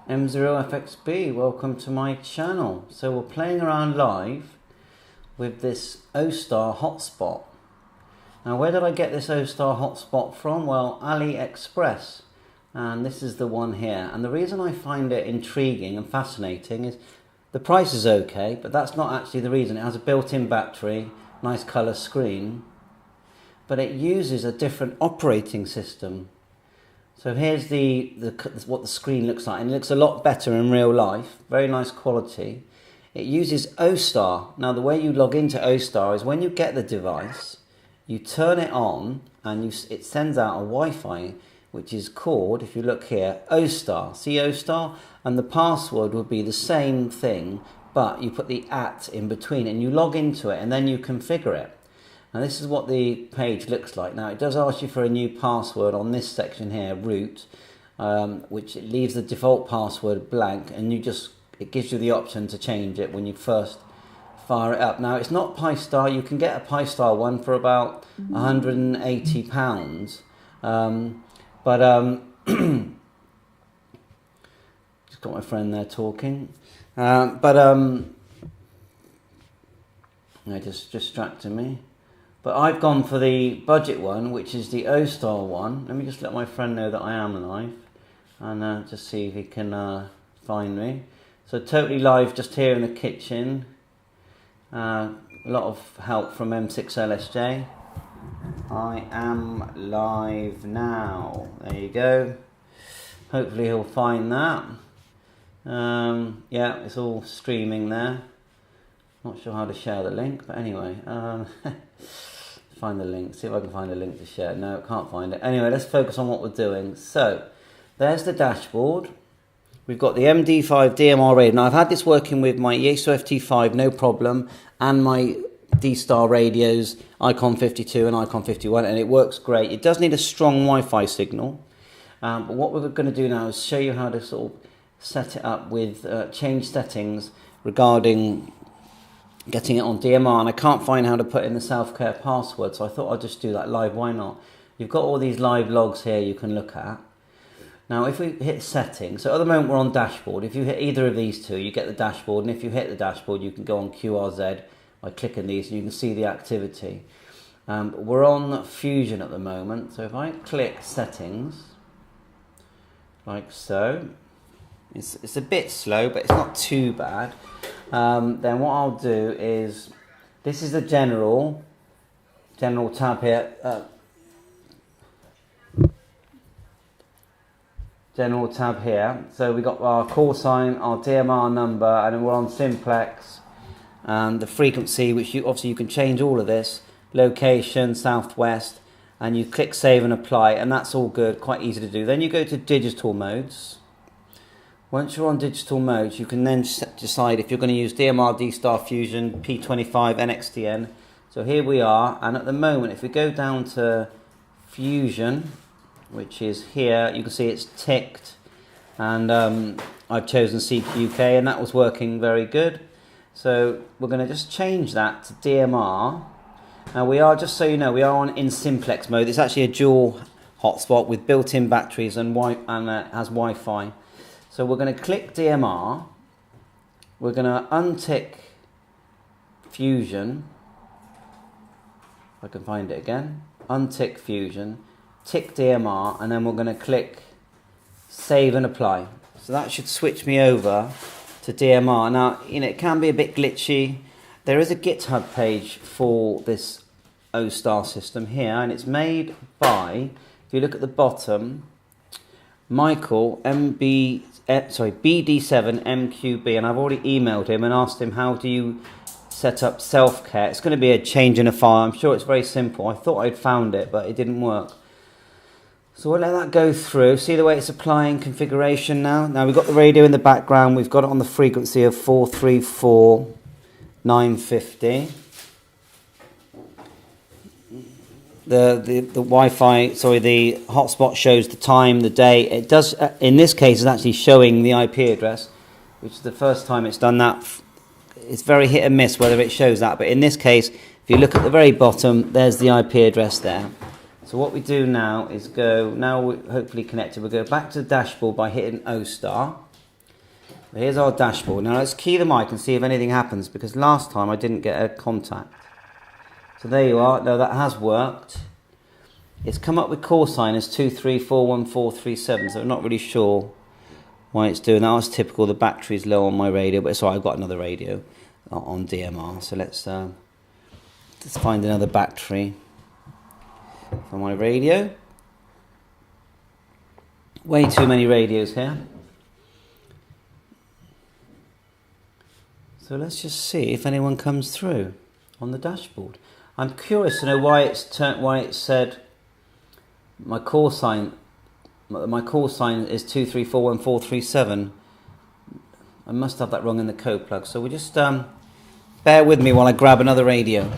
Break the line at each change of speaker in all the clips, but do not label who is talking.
Mmdvm, welcome to my channel. So we're playing around live with this Ostar Hotspot. Now where did I get this Ostar Hotspot from? Well, AliExpress, and this is the one here. And the reason I find it intriguing and fascinating is the price is okay, but that's not actually the reason. It has a built-in battery, nice colour screen, but it uses a different operating system. So here's what the screen looks like, and it looks a lot better in real life. Very nice quality. It uses Ostar. Now the way you log into Ostar is when you get the device, you turn it on, and it sends out a Wi-Fi, which is called, if you look here, Ostar. See Ostar? And the password would be the same thing, but you put the @ in between, and you log into it, and then you configure it. And this is what the page looks like. Now it does ask you for a new password on this section here, root, which it leaves the default password blank, and it gives you the option to change it when you first fire it up. Now it's not Pi-Star. You can get a Pi-Star one for about £180. Just got my friend there talking. They're just distracting me. But I've gone for the budget one, which is the Ostar one. Let me just let my friend know that I am live, and just see if he can find me. So totally live, just here in the kitchen. A lot of help from M6LSJ. I am live now. There you go. Hopefully he'll find that. Yeah, it's all streaming there. Not sure how to share the link, but anyway. Find the link, see if I can find a link to share. No, can't find it. Anyway, let's focus on what we're doing. So, there's the dashboard. We've got the MD5 DMR radio. Now, I've had this working with my Yaesu FT5, no problem, and my D-Star radios, Icon 52 and Icon 51, and it works great. It does need a strong Wi-Fi signal, but what we're going to do now is show you how to sort of set it up with change settings regarding getting it on DMR, and I can't find how to put in the self-care password, so I thought I'd just do that live. Why not? You've got all these live logs here you can look at. Now if we hit settings, so at the moment we're on dashboard. If you hit either of these two, you get the dashboard, and if you hit the dashboard you can go on QRZ by clicking these and you can see the activity. We're on Fusion at the moment, so if I click settings like so, it's a bit slow, but it's not too bad. Then what I'll do is, this is the general tab here. General tab here. So we got our call sign, our DMR number, and then we're on simplex. The frequency, which obviously you can change all of this. Location, southwest, and you click save and apply, and that's all good, quite easy to do. Then you go to digital modes. Once you're on digital modes, you can then decide if you're going to use DMR, D-Star, Fusion, P25, NXDN. So here we are, and at the moment, if we go down to Fusion, which is here, you can see it's ticked, and I've chosen CQK, and that was working very good. So we're going to just change that to DMR. Now we are, just so you know, we are in simplex mode. It's actually a dual hotspot with built-in batteries and has Wi-Fi. So we're going to click DMR, we're going to untick Fusion, if I can find it again, untick Fusion, tick DMR, and then we're going to click save and apply. So that should switch me over to DMR. Now, it can be a bit glitchy. There is a GitHub page for this Ostar system here, and it's made by, if you look at the bottom, Michael BD7MQB, and I've already emailed him and asked him how do you set up self-care. It's going to be a change in a file. I'm sure it's very simple. I thought I'd found it, but it didn't work. So we'll let that go through. See the way it's applying configuration now? Now we've got the radio in the background. We've got it on the frequency of 434,950. The Wi-Fi, sorry, the hotspot shows the time, the day. It does, in this case, it's actually showing the IP address, which is the first time it's done that. It's very hit and miss whether it shows that, but in this case, if you look at the very bottom, there's the IP address there. So what we do now is go, now we're hopefully connected, we'll go back to the dashboard by hitting Ostar. So here's our dashboard. Now let's key the mic and see if anything happens, because last time I didn't get a contact. So there you are. No, that has worked. It's come up with call sign as 2341437, so I'm not really sure why it's doing that. That's typical. The battery's low on my radio, but it's all right, I've got another radio on DMR. So let's find another battery for my radio. Way too many radios here. So let's just see if anyone comes through on the dashboard. I'm curious to know why it said my call sign is 2341437. I must have that wrong in the code plug. So we just bear with me while I grab another radio.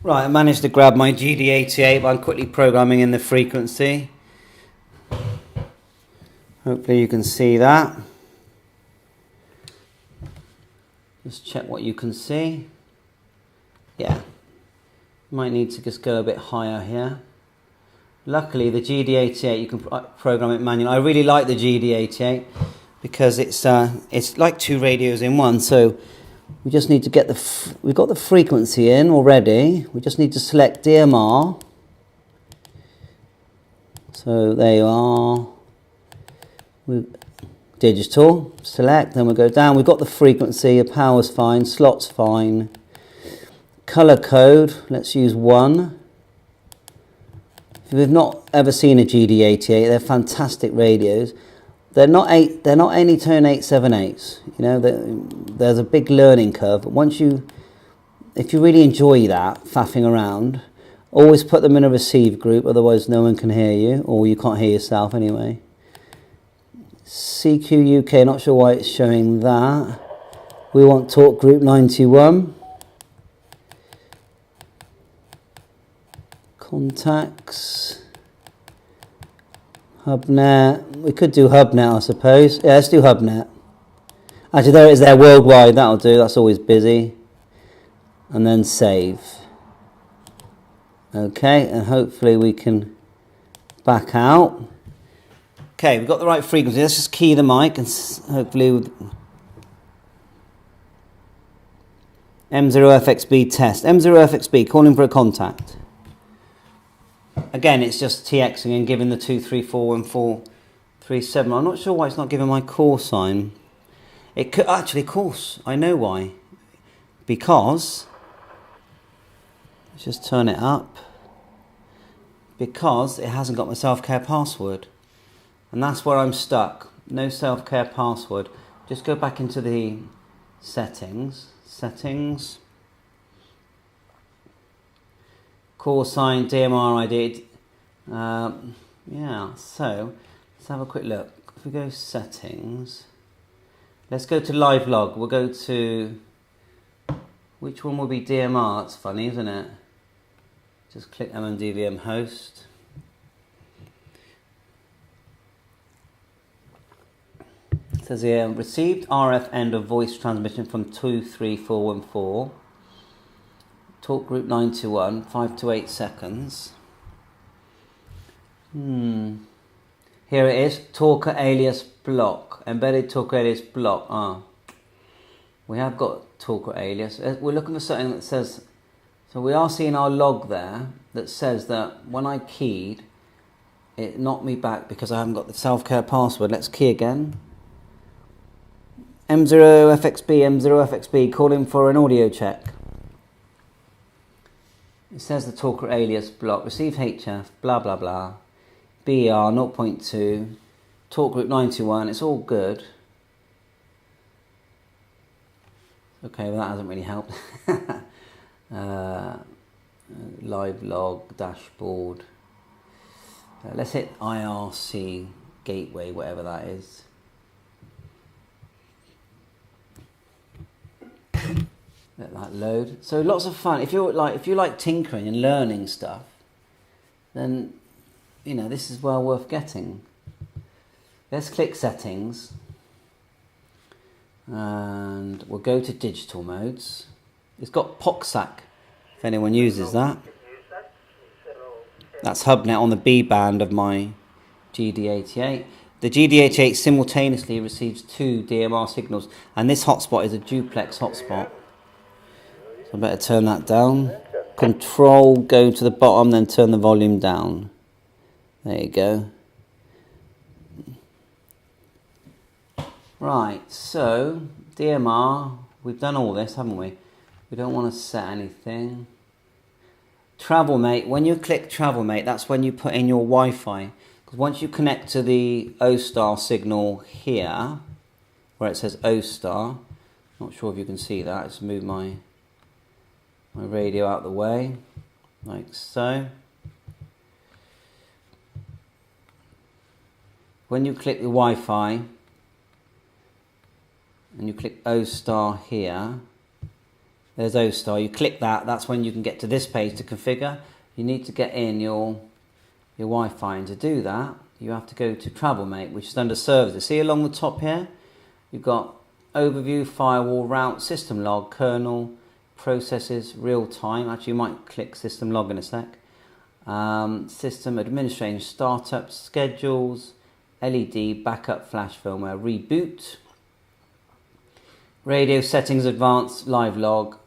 Right, I managed to grab my GD88, but I'm quickly programming in the frequency. Hopefully you can see that. Just check what you can see. Yeah, might need to just go a bit higher here. Luckily the GD88, you can program it manually. I really like the GD88 because it's like two radios in one. So we just need to get we've got the frequency in already. We just need to select DMR. So there you are. Digital, select, then we'll go down. We've got the frequency, the power's fine, slot's fine. Color code, let's use 1. If you've not ever seen a GD88, they're fantastic radios. They're not any turn 878s. You know, there's a big learning curve. But if you really enjoy that faffing around, always put them in a receive group. Otherwise, no one can hear you, or you can't hear yourself anyway. CQ UK, not sure why it's showing that. We want talk group 91. Contacts. HubNet, we could do HubNet I suppose. Yeah, let's do HubNet. Actually there it is there, worldwide, that'll do, that's always busy. And then save. Okay, and hopefully we can back out. Okay, we've got the right frequency, let's just key the mic and hopefully... M0FXB test. M0FXB, calling for a contact. Again, it's just TXing and giving the 2341437. I'm not sure why it's not giving my call sign. It could actually, of course, I know why. Because, let's just turn it up. Because it hasn't got my self-care password. And that's where I'm stuck. No self-care password. Just go back into the settings. Settings. Call sign, DMR ID. Yeah, so let's have a quick look. If we go settings, let's go to live log. We'll go to, which one will be DMR? It's funny, isn't it? Just click Mmdvm host. It says here, received RF end of voice transmission from 23414. Talk group 921, 5 to 8 seconds. Here it is, talker alias block, embedded talker alias block. We have got talker alias. We're looking for something that says, so we are seeing our log there that says that when I keyed, it knocked me back because I haven't got the self-care password. Let's key again. M0FXB, calling for an audio check. It says the talker alias block, receive HF, blah blah blah, BR 0.2, talk group 91, it's all good. Okay, well that hasn't really helped. Live log, dashboard. Let's hit IRC gateway, whatever that is. Let that load. So lots of fun. If you like tinkering and learning stuff, then you know this is well worth getting. Let's click settings, and we'll go to digital modes. It's got POXAC, if anyone uses that. That's HubNet on the B band of my GD88. The GD88 simultaneously receives 2 DMR signals, and this hotspot is a duplex hotspot. So I better turn that down. Control, go to the bottom, then turn the volume down. There you go. Right, so DMR, we've done all this, haven't we? We don't want to set anything. TravelMate, when you click TravelMate, that's when you put in your Wi-Fi. Because once you connect to the Ostar signal here, where it says Ostar, not sure if you can see that, let's move my radio out the way, like so. When you click the Wi-Fi, and you click Ostar here, there's Ostar, you click that, that's when you can get to this page to configure. You need to get in your Wi-Fi, and to do that you have to go to TravelMate, which is under services. See along the top here, you've got overview, firewall, route, system log, kernel, processes, real time. Actually you might click system log in a sec. System administration, startup, schedules, LED, backup, flash firmware, reboot, radio settings, advanced, live log.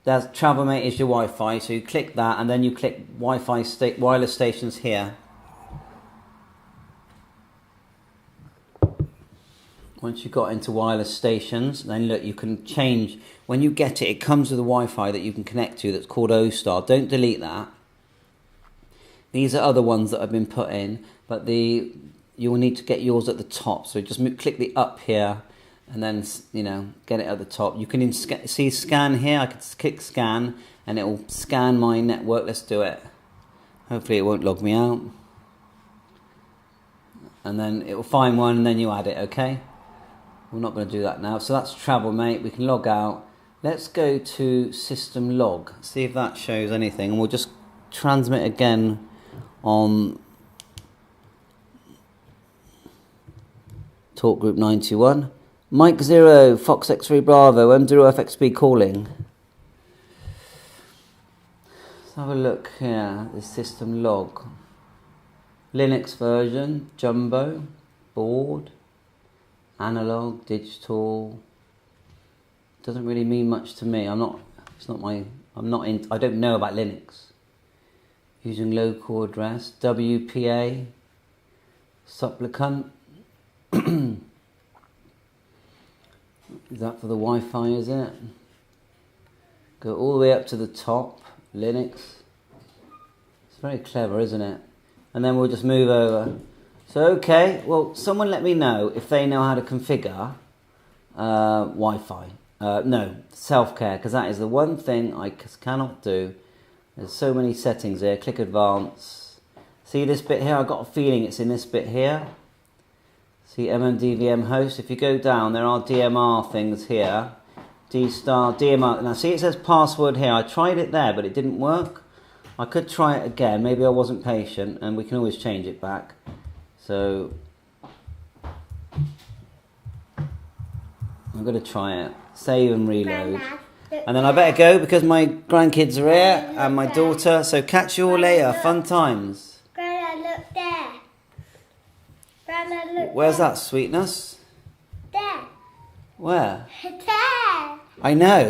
That's TravelMate is your Wi-Fi, so you click that, and then you click Wi-Fi wireless stations here. Once you've got into wireless stations, then look, you can change. When you get it, it comes with a Wi-Fi that you can connect to that's called Ostar. Don't delete that. These are other ones that have been put in, but you will need to get yours at the top. So just click the up here, and then get it at the top. You can see scan here. I could click scan, and it will scan my network. Let's do it. Hopefully it won't log me out. And then it will find one, and then you add it. Okay. We're not going to do that now. So that's TravelMate. We can log out. Let's go to system log. See if that shows anything, and we'll just transmit again on Talk Group 91. Mike 0, Fox X3 Bravo, Mmdvm FXB calling. Let's have a look here, the system log. Linux version, jumbo, board, analog, digital. Doesn't really mean much to me. I don't know about Linux. Using local address, WPA, supplicant. Is that for the Wi-Fi, is it? Go all the way up to the top, Linux. It's very clever, isn't it? And then we'll just move over. So, okay, well, someone let me know if they know how to configure Wi-Fi. No, self-care, because that is the one thing I cannot do. There's so many settings here. Click advance. See this bit here? I've got a feeling it's in this bit here. See Mmdvm host. If you go down, there are DMR things here. D-star, DMR. Now see it says password here. I tried it there, but it didn't work. I could try it again. Maybe I wasn't patient, and we can always change it back. So I'm going to try it. Save and reload. And then I better go because my grandkids are here and my daughter. So catch you all later. Fun times.
Grandma, look there. Grandma, look.
Where's that, sweetness?
There.
Where?
There.
I know.